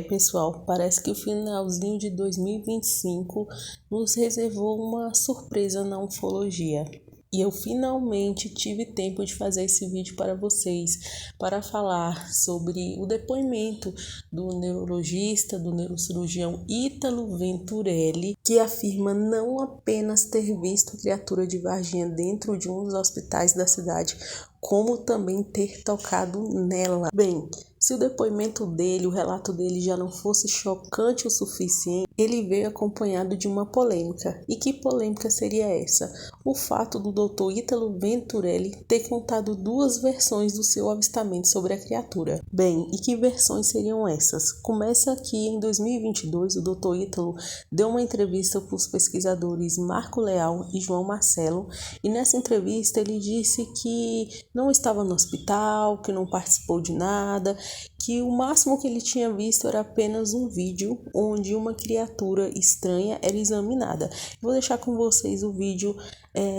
Pessoal, parece que o finalzinho de 2025 nos reservou uma surpresa na ufologia. E eu finalmente tive tempo de fazer esse vídeo para vocês, para falar sobre o depoimento do neurologista, do neurocirurgião Ítalo Venturelli, que afirma não apenas ter visto criatura de Varginha dentro de um dos hospitais da cidade, como também ter tocado nela. Bem, se o depoimento dele, o relato dele já não fosse chocante o suficiente, ele veio acompanhado de uma polêmica. E que polêmica seria essa? O fato do Dr. Ítalo Venturelli ter contado duas versões do seu avistamento sobre a criatura. Bem, e que versões seriam essas? Começa que em 2022 o Dr. Ítalo deu uma entrevista para os pesquisadores Marco Leal e João Marcelo, e nessa entrevista ele disse que não estava no hospital, que não participou de nada, que o máximo que ele tinha visto era apenas um vídeo onde uma criatura estranha era examinada. Vou deixar com vocês o vídeo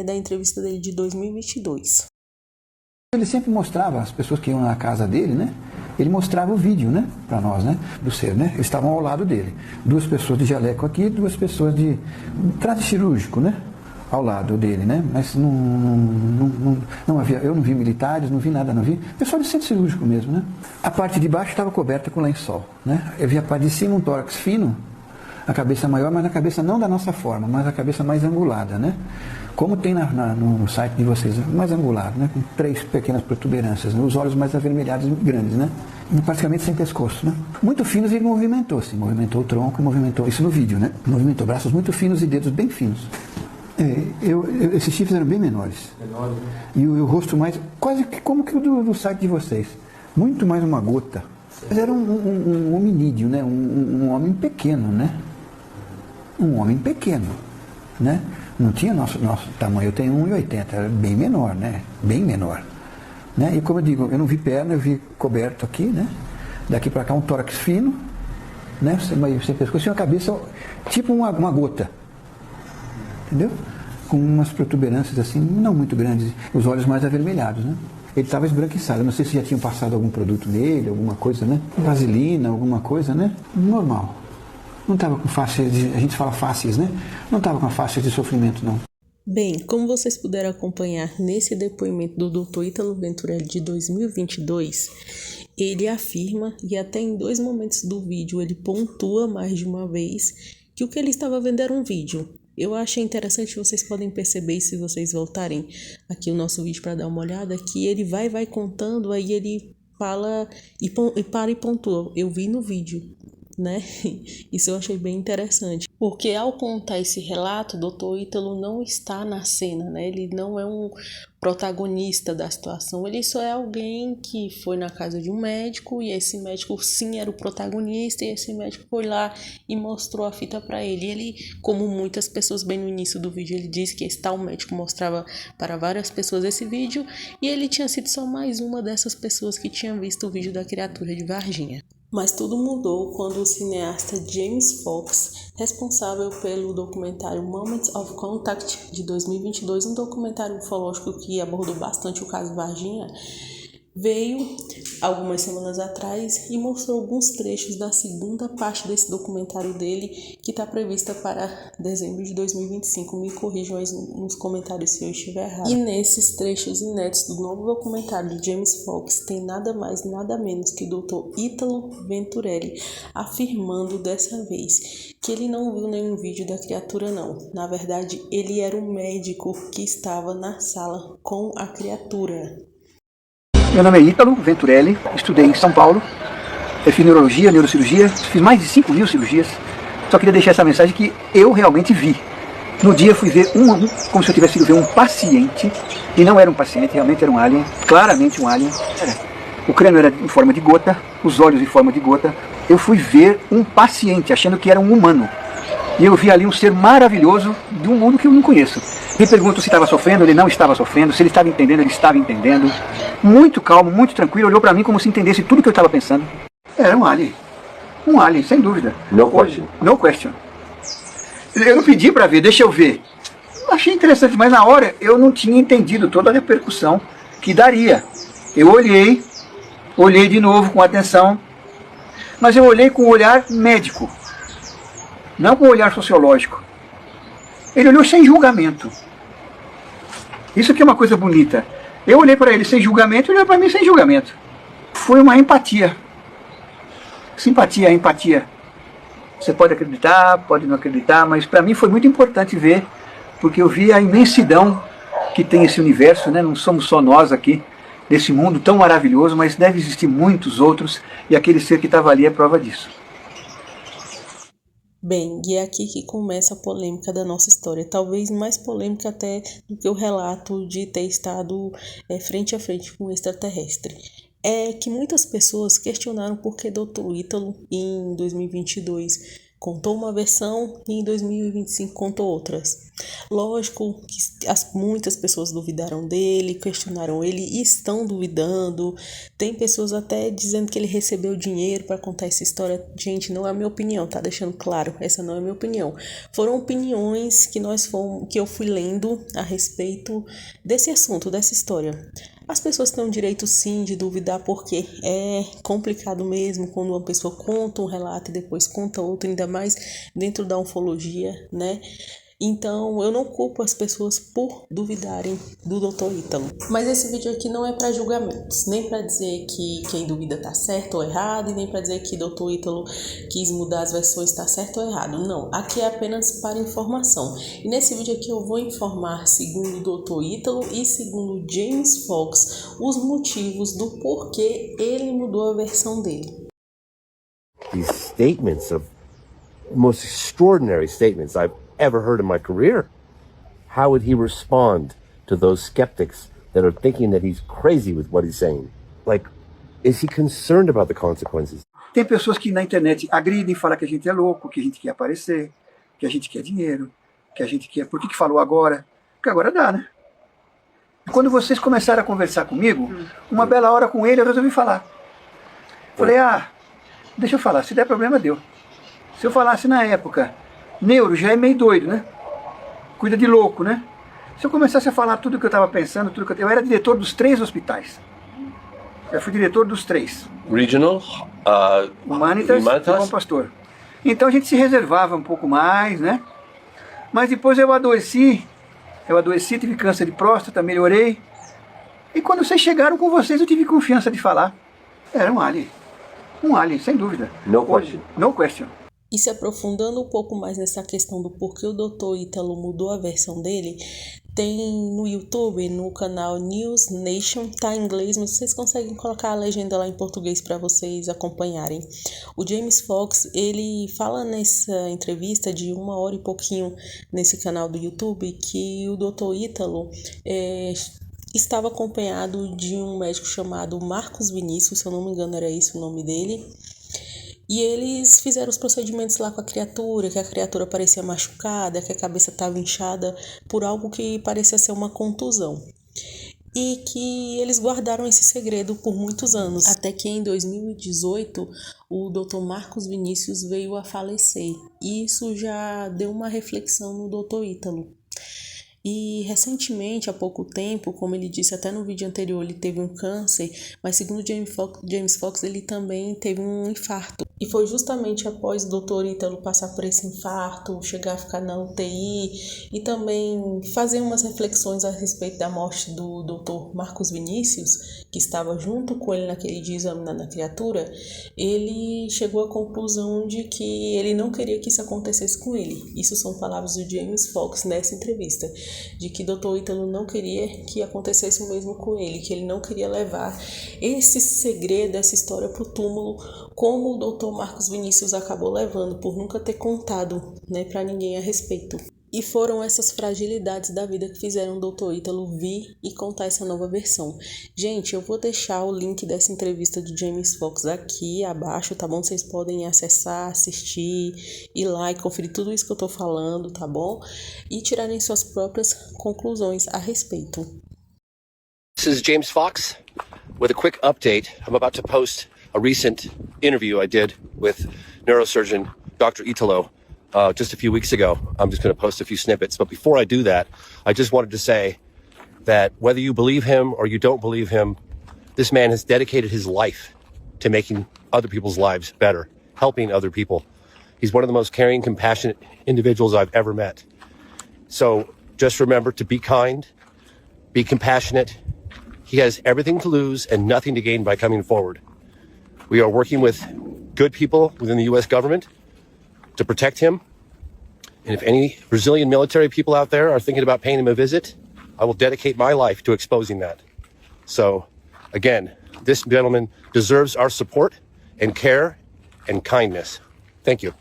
da entrevista dele de 2022. Ele sempre mostrava, as pessoas que iam na casa dele, né? Ele mostrava o vídeo, né? Para nós, né? Do ser, né? Eles estavam ao lado dele. Duas pessoas de jaleco aqui, duas pessoas de traje cirúrgico, né? Ao lado dele, né? Mas não havia, eu não vi militares, não vi nada, não vi. Pessoal de centro cirúrgico mesmo, né? A parte de baixo estava coberta com lençol, né? Eu vi a parte de cima um tórax fino, a cabeça maior, mas a cabeça não da nossa forma, mas a cabeça mais angulada, né? Como tem no site de vocês, mais angulado, né? Com três pequenas protuberâncias, né? Os olhos mais avermelhados e grandes, né? Praticamente sem pescoço, né? Muito finos, ele movimentou-se, movimentou o tronco, movimentou, isso no vídeo, né? Movimentou braços muito finos e dedos bem finos. Esses chifres eram bem menores. Menores, né? E o rosto mais, quase que como que o do site de vocês. Muito mais uma gota. Mas era um hominídeo, né? Um homem pequeno, né? Um homem pequeno, né? Não tinha nosso tamanho, eu tenho 1,80, era bem menor, né? Bem menor. Né? E como eu digo, eu não vi perna, eu vi coberto aqui, né? Daqui para cá um tórax fino, né? Sem pescoço, e uma cabeça tipo uma gota. Entendeu? Com umas protuberâncias assim, não muito grandes, os olhos mais avermelhados, né? Ele estava esbranquiçado, não sei se já tinham passado algum produto nele, alguma coisa, né? Vaselina, alguma coisa, né? Normal. Não estava com faces, a gente fala faces, né? Não estava com faces de sofrimento, não. Bem, como vocês puderam acompanhar nesse depoimento do Dr. Ítalo Venturelli de 2022, ele afirma, e até em dois momentos do vídeo ele pontua mais de uma vez, que o que ele estava vendo era um vídeo. Eu achei interessante, vocês podem perceber, se vocês voltarem aqui o nosso vídeo para dar uma olhada, que ele vai contando, aí ele fala e para e pontua. Eu vi no vídeo, né? Isso eu achei bem interessante. Porque ao contar esse relato, o Dr. Ítalo não está na cena, né? Ele não é um protagonista da situação, ele só é alguém que foi na casa de um médico e esse médico sim era o protagonista, e esse médico foi lá e mostrou a fita para ele. Ele, como muitas pessoas, bem no início do vídeo, ele disse que esse tal médico mostrava para várias pessoas esse vídeo e ele tinha sido só mais uma dessas pessoas que tinha visto o vídeo da criatura de Varginha. Mas tudo mudou quando o cineasta James Fox, responsável pelo documentário Moments of Contact de 2022, um documentário ufológico que abordou bastante o caso Varginha, veio algumas semanas atrás e mostrou alguns trechos da segunda parte desse documentário dele, que está prevista para dezembro de 2025. Me corrijam aí nos comentários se eu estiver errado. E nesses trechos inéditos do novo documentário de James Fox tem nada mais, nada menos que o Dr. Ítalo Venturelli afirmando dessa vez que ele não viu nenhum vídeo da criatura não. Na verdade, ele era o médico que estava na sala com a criatura. Meu nome é Ítalo Venturelli, estudei em São Paulo, eu fiz neurologia, neurocirurgia, fiz mais de 5.000 cirurgias. Só queria deixar essa mensagem que eu realmente vi. No dia fui ver como se eu tivesse ido ver um paciente, e não era um paciente, realmente era um alien, claramente um alien. O crânio era em forma de gota, os olhos em forma de gota. Eu fui ver um paciente, achando que era um humano. E eu vi ali um ser maravilhoso de um mundo que eu não conheço. Me pergunto se estava sofrendo, ele não estava sofrendo, se ele estava entendendo, ele estava entendendo. Muito calmo, muito tranquilo, olhou para mim como se entendesse tudo que eu estava pensando. Era um alien, sem dúvida. No question. No question. Eu não pedi para ver, deixa eu ver. Achei interessante, mas na hora eu não tinha entendido toda a repercussão que daria. Eu olhei de novo com atenção. Mas eu olhei com um olhar médico, não com um olhar sociológico. Ele olhou sem julgamento. Isso aqui é uma coisa bonita. Eu olhei para ele sem julgamento, ele olhou para mim sem julgamento. Foi uma empatia. Simpatia, empatia. Você pode acreditar, pode não acreditar, mas para mim foi muito importante ver, porque eu vi a imensidão que tem esse universo, né? Não somos só nós aqui, nesse mundo tão maravilhoso, mas deve existir muitos outros, e aquele ser que estava ali é prova disso. Bem, e é aqui que começa a polêmica da nossa história, talvez mais polêmica até do que o relato de ter estado frente a frente com um extraterrestre. É que muitas pessoas questionaram por que Dr. Ítalo, em 2022, contou uma versão e em 2025 contou outras. Lógico que muitas pessoas duvidaram dele, questionaram ele e estão duvidando. Tem pessoas até dizendo que ele recebeu dinheiro para contar essa história. Gente, não é a minha opinião, tá deixando claro, essa não é a minha opinião. Foram opiniões que eu fui lendo a respeito desse assunto, dessa história. As pessoas têm o direito sim de duvidar, porque é complicado mesmo quando uma pessoa conta um relato e depois conta outro, ainda mais dentro da ufologia, né? Então, eu não culpo as pessoas por duvidarem do Dr. Ítalo. Mas esse vídeo aqui não é para julgamentos, nem para dizer que quem duvida tá certo ou errado, e nem para dizer que Dr. Ítalo quis mudar as versões, tá certo ou errado. Não, aqui é apenas para informação. E nesse vídeo aqui eu vou informar, segundo o Dr. Ítalo e segundo James Fox, os motivos do porquê ele mudou a versão dele. These statements of most extraordinary statements I've ever heard in my career. How would he respond to those skeptics that are thinking that he's crazy with what he's saying? Like, is he concerned about the consequences? Tem pessoas que na internet agridem, falam que a gente é louco, que a gente quer aparecer, que a gente quer dinheiro, que a gente quer... Por que falou agora? Porque agora dá, né? Quando vocês começaram a conversar comigo, uma bela hora com ele, eu resolvi falar. Falei, deixa eu falar, se der problema, deu. Se eu falasse na época, neuro já é meio doido, né? Cuida de louco, né? Se eu começasse a falar tudo o que eu estava pensando, eu era diretor dos 3 hospitais. Eu fui diretor dos 3. Regional, Humanitas e Bom Pastor. Então a gente se reservava um pouco mais, né? Mas depois eu adoeci, tive câncer de próstata, melhorei. E quando vocês chegaram com vocês, eu tive confiança de falar. Era um alien, sem dúvida. No question. No question. E se aprofundando um pouco mais nessa questão do porquê o Dr. Ítalo mudou a versão dele, tem no YouTube, no canal News Nation, tá em inglês, mas vocês conseguem colocar a legenda lá em português para vocês acompanharem. O James Fox, ele fala nessa entrevista de 1 hora e pouquinho nesse canal do YouTube que o Dr. Ítalo estava acompanhado de um médico chamado Marcos Vinícius, se eu não me engano era esse o nome dele. E eles fizeram os procedimentos lá com a criatura, que a criatura parecia machucada, que a cabeça estava inchada por algo que parecia ser uma contusão. E que eles guardaram esse segredo por muitos anos, até que em 2018 o Dr. Marcos Vinícius veio a falecer. E isso já deu uma reflexão no Dr. Ítalo. E recentemente, há pouco tempo, como ele disse até no vídeo anterior, ele teve um câncer, mas segundo James Fox, ele também teve um infarto. E foi justamente após o Dr. Ítalo passar por esse infarto, chegar a ficar na UTI e também fazer umas reflexões a respeito da morte do Dr. Marcos Vinícius, que estava junto com ele naquele dia examinando a criatura, ele chegou à conclusão de que ele não queria que isso acontecesse com ele. Isso são palavras do James Fox nessa entrevista, de que Dr. Ítalo não queria que acontecesse o mesmo com ele, que ele não queria levar esse segredo, essa história para o túmulo, como o Dr. Marcos Vinícius acabou levando, por nunca ter contado, né, para ninguém a respeito. E foram essas fragilidades da vida que fizeram o Dr. Ítalo vir e contar essa nova versão. Gente, eu vou deixar o link dessa entrevista do James Fox aqui abaixo, tá bom? Vocês podem acessar, assistir, ir lá e conferir tudo isso que eu tô falando, tá bom? E tirarem suas próprias conclusões a respeito. This is James Fox with a quick update. I'm about to post a recent interview I did with neurosurgeon Dr. Ítalo. Just a few weeks ago. I'm just going to post a few snippets. But before I do that, I just wanted to say that whether you believe him or you don't believe him, this man has dedicated his life to making other people's lives better, helping other people. He's one of the most caring, compassionate individuals I've ever met. So just remember to be kind, be compassionate. He has everything to lose and nothing to gain by coming forward. We are working with good people within the U.S. government to protect him. And if any Brazilian military people out there are thinking about paying him a visit, I will dedicate my life to exposing that. So, again, this gentleman deserves our support and care and kindness. Thank you.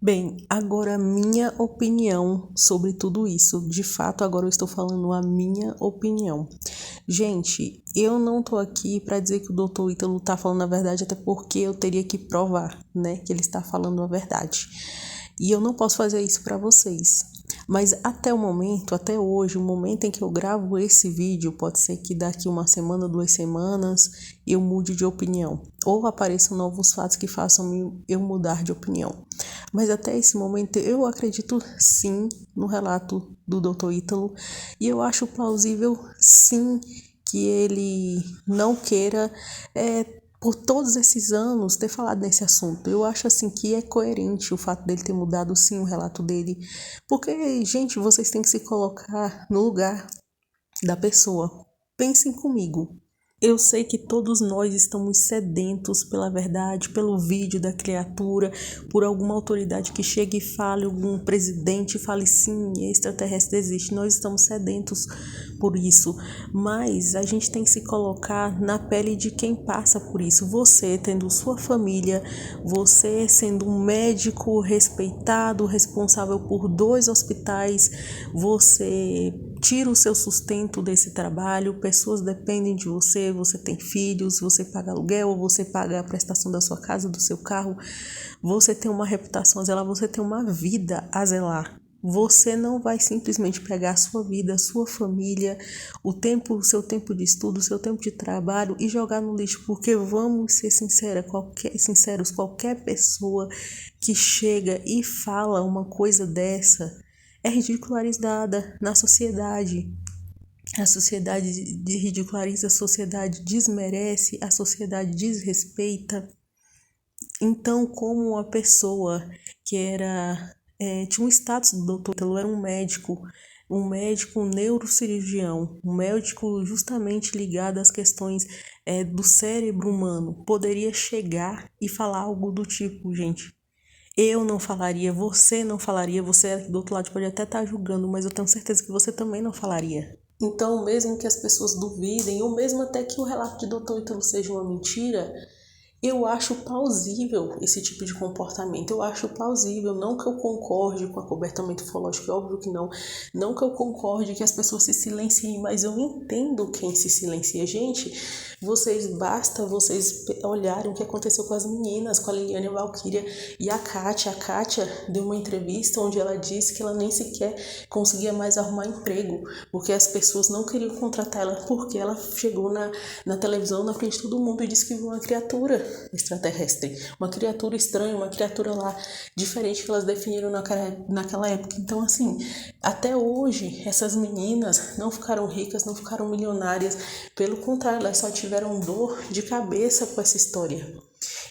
Bem, agora minha opinião sobre tudo isso. De fato, agora eu estou falando a minha opinião. Gente, eu não tô aqui para dizer que o Dr. Ítalo tá falando a verdade, até porque eu teria que provar, né, que ele está falando a verdade. E eu não posso fazer isso para vocês. Mas até o momento, até hoje, o momento em que eu gravo esse vídeo, pode ser que daqui uma semana, 2 semanas, eu mude de opinião. Ou apareçam novos fatos que façam eu mudar de opinião. Mas até esse momento eu acredito sim no relato do Dr. Ítalo. E eu acho plausível sim que ele não queira por todos esses anos ter falado nesse assunto. Eu acho assim que é coerente o fato dele ter mudado sim o relato dele, porque, gente, vocês têm que se colocar no lugar da pessoa. Pensem comigo. Eu sei que todos nós estamos sedentos pela verdade, pelo vídeo da criatura, por alguma autoridade que chegue e fale, algum presidente fale sim, extraterrestre existe. Nós estamos sedentos por isso, mas a gente tem que se colocar na pele de quem passa por isso. Você tendo sua família, você sendo um médico respeitado, responsável por 2 hospitais, você tira o seu sustento desse trabalho, pessoas dependem de você, você tem filhos, você paga aluguel, você paga a prestação da sua casa, do seu carro, você tem uma reputação a zelar, você tem uma vida a zelar. Você não vai simplesmente pegar a sua vida, a sua família, o seu tempo de estudo, o seu tempo de trabalho e jogar no lixo, porque vamos ser sinceros, qualquer pessoa que chega e fala uma coisa dessa é ridicularizada na sociedade. A sociedade ridiculariza, a sociedade desmerece, a sociedade desrespeita. Então, como uma pessoa que tinha um status do doutor, ele era um médico neurocirurgião, um médico justamente ligado às questões do cérebro humano, poderia chegar e falar algo do tipo, gente, eu não falaria, você não falaria, você do outro lado pode até estar julgando, mas eu tenho certeza que você também não falaria. Então, mesmo que as pessoas duvidem, ou mesmo até que o relato de Dr. Ítalo seja uma mentira, eu acho plausível esse tipo de comportamento, eu acho plausível, não que eu concorde com acobertamento ufológico, é óbvio que não, não que eu concorde que as pessoas se silenciem, mas eu entendo quem se silencia. Gente, basta vocês olharem o que aconteceu com as meninas, com a Liliane e a Valkyria e a Kátia. A Kátia deu uma entrevista onde ela disse que ela nem sequer conseguia mais arrumar emprego, porque as pessoas não queriam contratar ela, porque ela chegou na televisão, na frente de todo mundo, e disse que viu uma criatura extraterrestre, uma criatura estranha, uma criatura lá diferente que elas definiram naquela época. Então, assim, até hoje essas meninas não ficaram ricas, não ficaram milionárias, pelo contrário, elas só tiveram dor de cabeça com essa história.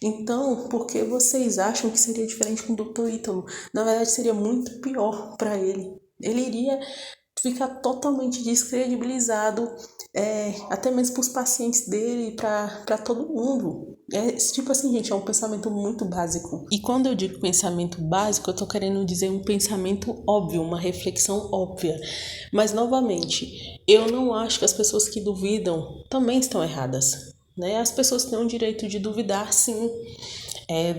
Então, por que vocês acham que seria diferente com o Dr. Ítalo? Na verdade, seria muito pior para ele. Ele iria ficar totalmente descredibilizado, até mesmo para os pacientes dele, para todo mundo. Tipo assim, gente, é um pensamento muito básico. E quando eu digo pensamento básico, eu tô querendo dizer um pensamento óbvio, uma reflexão óbvia. Mas, novamente, eu não acho que as pessoas que duvidam também estão erradas, né? As pessoas têm o direito de duvidar, sim,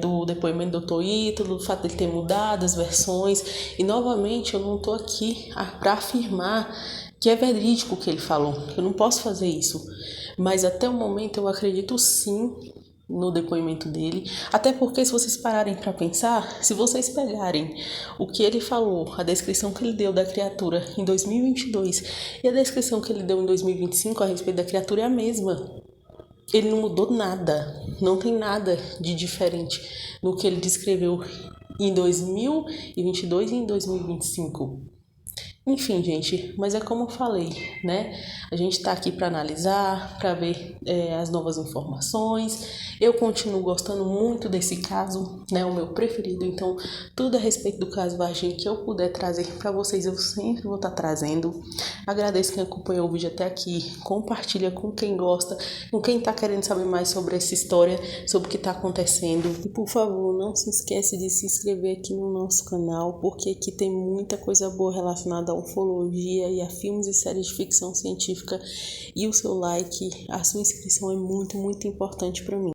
do depoimento do Dr. Ítalo, do fato de ele ter mudado as versões. E, novamente, eu não estou aqui para afirmar que é verídico o que ele falou. Eu não posso fazer isso. Mas, até o momento, eu acredito, sim, no depoimento dele. Até porque, se vocês pararem para pensar, se vocês pegarem o que ele falou, a descrição que ele deu da criatura em 2022 e a descrição que ele deu em 2025 a respeito da criatura é a mesma. Ele não mudou nada, não tem nada de diferente no que ele descreveu em 2022 e em 2025. Enfim, gente, mas é como eu falei, né? A gente tá aqui para analisar, para ver as novas informações. Eu continuo gostando muito desse caso, né? O meu preferido. Então, tudo a respeito do caso Varginha que eu puder trazer para vocês, eu sempre vou estar trazendo. Agradeço quem acompanhou o vídeo até aqui. Compartilha com quem gosta, com quem tá querendo saber mais sobre essa história, sobre o que tá acontecendo. E, por favor, não se esquece de se inscrever aqui no nosso canal, porque aqui tem muita coisa boa relacionada a ufologia e a filmes e séries de ficção científica, e o seu like, a sua inscrição é muito, muito importante para mim.